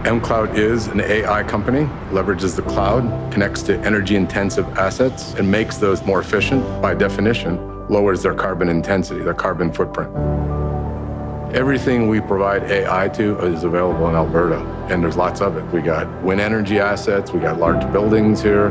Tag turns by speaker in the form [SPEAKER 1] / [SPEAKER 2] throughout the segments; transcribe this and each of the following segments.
[SPEAKER 1] mCloud is an AI company, leverages the cloud, connects to energy-intensive assets, and makes those more efficient. By definition, lowers their carbon intensity, their carbon footprint. Everything we provide AI to is available in Alberta, and there's lots of it. We got wind energy assets, we got large buildings here.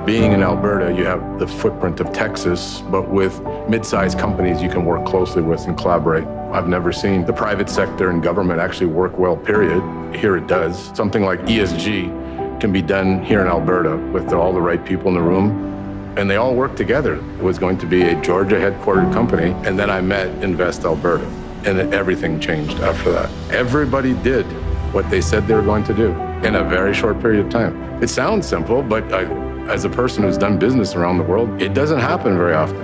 [SPEAKER 1] Being in Alberta, you have the footprint of Texas, but with mid-sized companies you can work closely with and collaborate. I've never seen the private sector and government actually work well, period. Here it does. Something like ESG can be done here in Alberta with all the right people in the room, and they all work together. It was going to be a Georgia headquartered company, and then I met Invest Alberta, and then everything changed after that. Everybody did what they said they were going to do in a very short period of time. It sounds simple, but as a person who's done business around the world, it doesn't happen very often.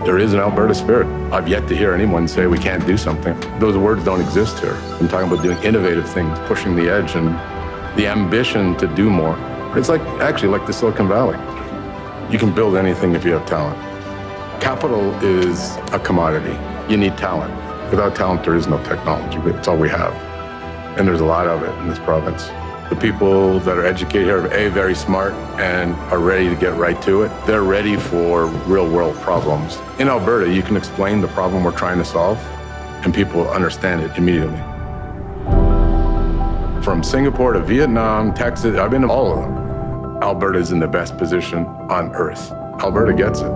[SPEAKER 1] There is an Alberta spirit. I've yet to hear anyone say we can't do something. Those words don't exist here. I'm talking about doing innovative things, pushing the edge, and the ambition to do more. It's actually like the Silicon Valley. You can build anything if you have talent. Capital is a commodity. You need talent. Without talent, there is no technology. It's all we have. And there's a lot of it in this province. The people that are educated here are very smart and are ready to get right to it. They're ready for real-world problems. In Alberta, you can explain the problem we're trying to solve, and people will understand it immediately. From Singapore to Vietnam, Texas, I've been to all of them. Alberta is in the best position on earth. Alberta gets it.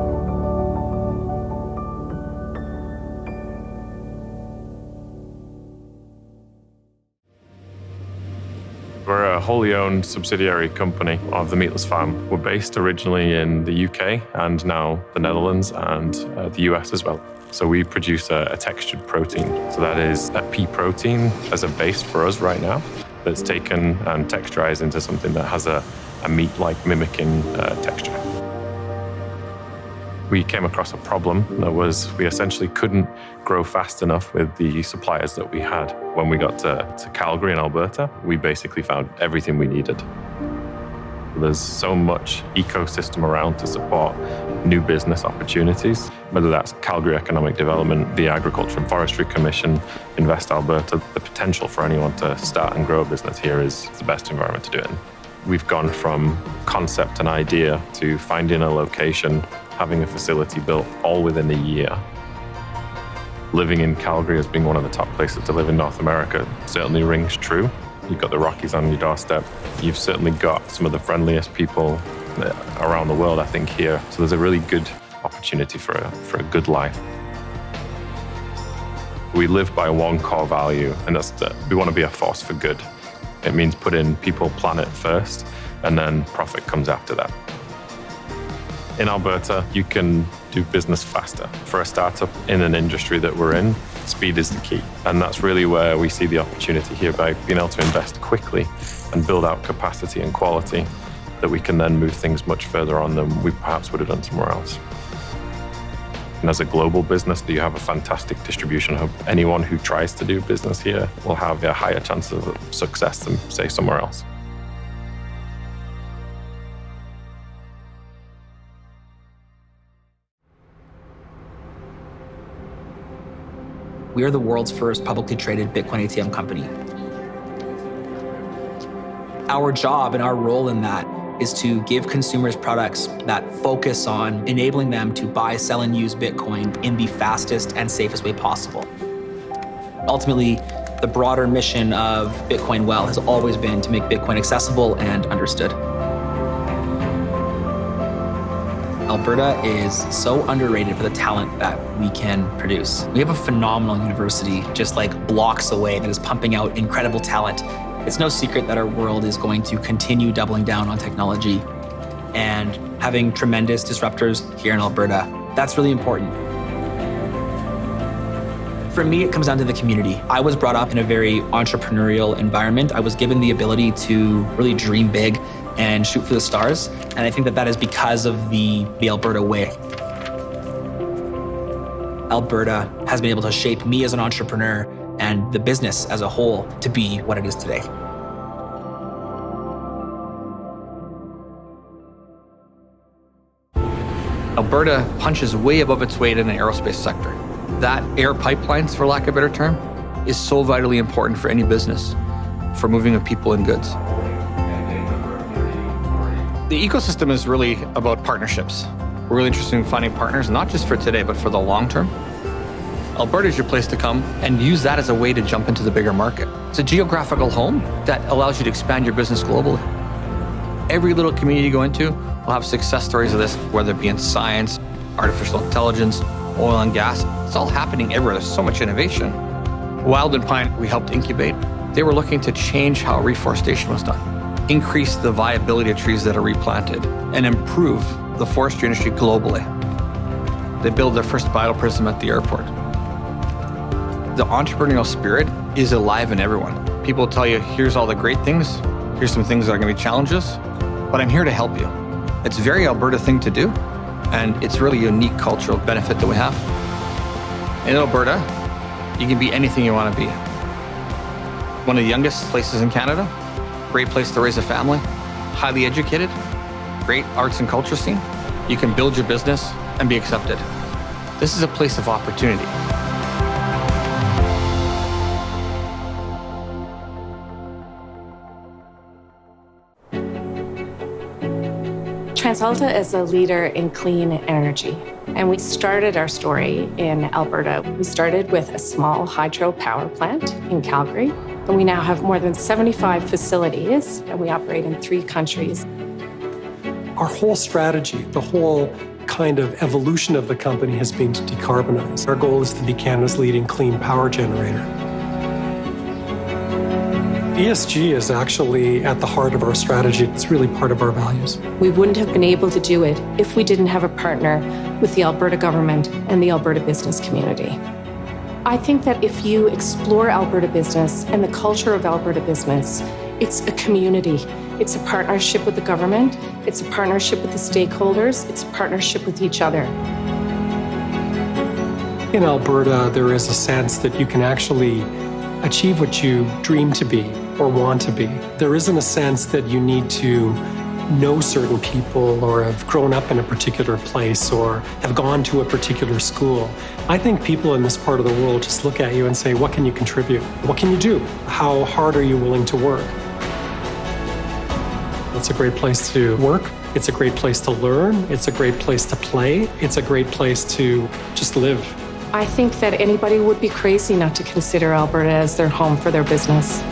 [SPEAKER 2] We're a wholly owned subsidiary company of the Meatless Farm. We're based originally in the UK and now the Netherlands and the US as well. So we produce a textured protein. So that is a pea protein as a base for us right now that's taken and texturized into something that has a meat-like mimicking texture. We came across a problem that was we essentially couldn't grow fast enough with the suppliers that we had. When we got to Calgary in Alberta, we basically found everything we needed. There's so much ecosystem around to support new business opportunities, whether that's Calgary Economic Development, the Agriculture and Forestry Commission, Invest Alberta. The potential for anyone to start and grow a business here is the best environment to do it in. We've gone from concept and idea to finding a location, having a facility built all within a year. Living in Calgary as being one of the top places to live in North America certainly rings true. You've got the Rockies on your doorstep. You've certainly got some of the friendliest people around the world, I think, here. So there's a really good opportunity for a good life. We live by one core value, and that's that we want to be a force for good. It means putting people, planet first, and then profit comes after that. In Alberta, you can do business faster. For a startup in an industry that we're in, speed is the key. And that's really where we see the opportunity here by being able to invest quickly and build out capacity and quality that we can then move things much further on than we perhaps would have done somewhere else. And as a global business, you have a fantastic distribution hub. Anyone who tries to do business here will have a higher chance of success than, say, somewhere else.
[SPEAKER 3] We are the world's first publicly traded Bitcoin ATM company. Our job and our role in that is to give consumers products that focus on enabling them to buy, sell, and use Bitcoin in the fastest and safest way possible. Ultimately, the broader mission of Bitcoin Well has always been to make Bitcoin accessible and understood. Alberta is so underrated for the talent that we can produce. We have a phenomenal university just like blocks away that is pumping out incredible talent. It's no secret that our world is going to continue doubling down on technology and having tremendous disruptors here in Alberta. That's really important. For me, it comes down to the community. I was brought up in a very entrepreneurial environment. I was given the ability to really dream big and shoot for the stars. And I think that that is because of the Alberta way. Alberta has been able to shape me as an entrepreneur and the business as a whole to be what it is today.
[SPEAKER 4] Alberta punches way above its weight in the aerospace sector. That air pipelines, for lack of a better term, is so vitally important for any business, for moving of people and goods. The ecosystem is really about partnerships. We're really interested in finding partners, not just for today, but for the long term. Alberta is your place to come and use that as a way to jump into the bigger market. It's a geographical home that allows you to expand your business globally. Every little community you go into will have success stories of this, whether it be in science, artificial intelligence, oil and gas. It's all happening everywhere. There's so much innovation. Wild and Pine, we helped incubate. They were looking to change how reforestation was done, increase the viability of trees that are replanted, and improve the forestry industry globally. They built their first bioprism at the airport. The entrepreneurial spirit is alive in everyone. People tell you, here's all the great things, here's some things that are going to be challenges, but I'm here to help you. It's a very Alberta thing to do, and it's really a unique cultural benefit that we have. In Alberta, you can be anything you want to be. One of the youngest places in Canada, great place to raise a family, highly educated, great arts and culture scene. You can build your business and be accepted. This is a place of opportunity.
[SPEAKER 5] TransAlta is a leader in clean energy, and we started our story in Alberta. We started with a small hydro power plant in Calgary, and we now have more than 75 facilities, and we operate in 3 countries.
[SPEAKER 6] Our whole strategy, the whole kind of evolution of the company has been to decarbonize. Our goal is to be Canada's leading clean power generator. ESG is actually at the heart of our strategy. It's really part of our values.
[SPEAKER 5] We wouldn't have been able to do it if we didn't have a partner with the Alberta government and the Alberta business community. I think that if you explore Alberta business and the culture of Alberta business, it's a community. It's a partnership with the government. It's a partnership with the stakeholders. It's a partnership with each other.
[SPEAKER 6] In Alberta, there is a sense that you can actually achieve what you dream to be or want to be. There isn't a sense that you need to know certain people or have grown up in a particular place or have gone to a particular school. I think people in this part of the world just look at you and say, what can you contribute? What can you do? How hard are you willing to work? It's a great place to work. It's a great place to learn. It's a great place to play. It's a great place to just live.
[SPEAKER 5] I think that anybody would be crazy not to consider Alberta as their home for their business.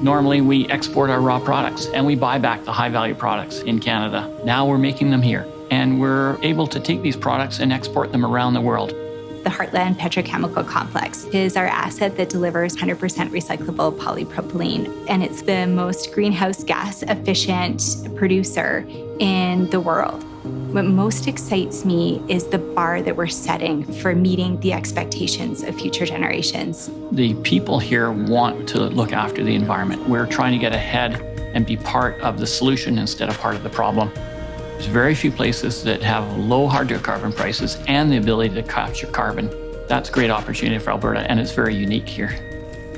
[SPEAKER 7] Normally, we export our raw products and we buy back the high-value products in Canada. Now we're making them here, and we're able to take these products and export them around the world.
[SPEAKER 8] The Heartland Petrochemical Complex is our asset that delivers 100% recyclable polypropylene, and it's the most greenhouse gas efficient producer in the world. What most excites me is the bar that we're setting for meeting the expectations of future generations.
[SPEAKER 7] The people here want to look after the environment. We're trying to get ahead and be part of the solution instead of part of the problem. There's very few places that have low hydrocarbon prices and the ability to capture carbon. That's a great opportunity for Alberta, and it's very unique here.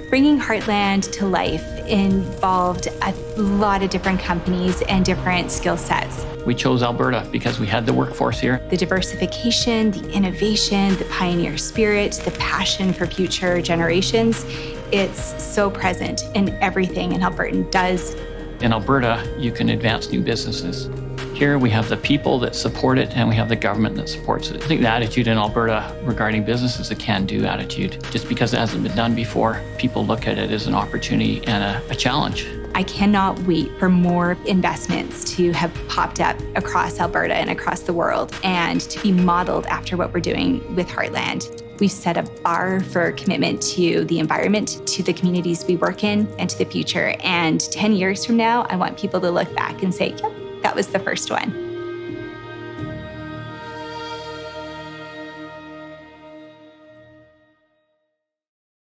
[SPEAKER 8] Bringing Heartland to life involved a lot of different companies and different skill sets.
[SPEAKER 7] We chose Alberta because we had the workforce here.
[SPEAKER 8] The diversification, the innovation, the pioneer spirit, the passion for future generations, it's so present in everything an Albertan does.
[SPEAKER 7] In Alberta, you can advance new businesses. Here we have the people that support it and we have the government that supports it. I think the attitude in Alberta regarding business is a can-do attitude. Just because it hasn't been done before, people look at it as an opportunity and a challenge.
[SPEAKER 8] I cannot wait for more investments to have popped up across Alberta and across the world and to be modeled after what we're doing with Heartland. We've set a bar for commitment to the environment, to the communities we work in, and to the future. And 10 years from now, I want people to look back and say, yep, that was the first one.